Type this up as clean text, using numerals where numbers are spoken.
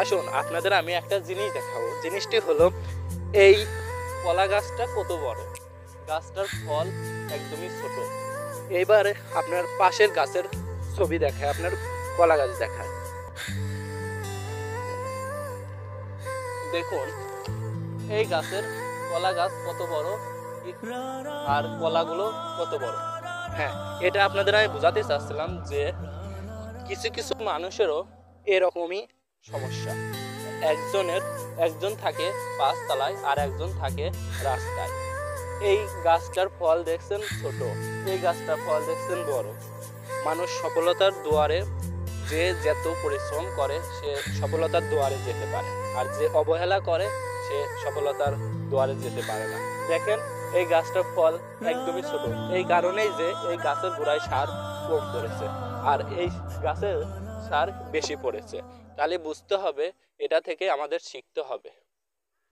আসুন আপনাদের আমি একটা জিনিস দেখাবো। জিনিসটি হলো এই কলা গাছটা কত বড়, গাছটার ফল একদমই ছোট। এইবারে আপনার পাশের গাছের ছবি দেখায়, আপনার কলা গাছ দেখায়। দেখুন এই গাছের কলা গাছ কত বড় আর কলাগুলো কত বড়। হ্যাঁ, এটা আপনাদের আমি বোঝাতে চাচ্ছিলাম যে কিছু কিছু মানুষেরও এরকমই সমস্যা। একজন থাকে 5 তলায় আর একজন থাকে রাস্তায়। এই গাছটার ফল দেখছেন ছোট, এই গাছটার ফল দেখছেন বড়। মানুষ সফলতার দুয়ারে যে যত পরিশ্রম করে সে সফলতার দুয়ারে যেতে পারে, আর যে অবহেলা করে সে সফলতার দুয়ারে যেতে পারে না। দেখেন এই গাছটার ফল একদমই ছোট, এই কারণেই যে এই গাছের গোড়ায় সার কম পড়েছে আর এই গাছের সার বেশি পড়েছে। তাহলে বুঝতে হবে, এটা থেকে আমাদের শিখতে হবে।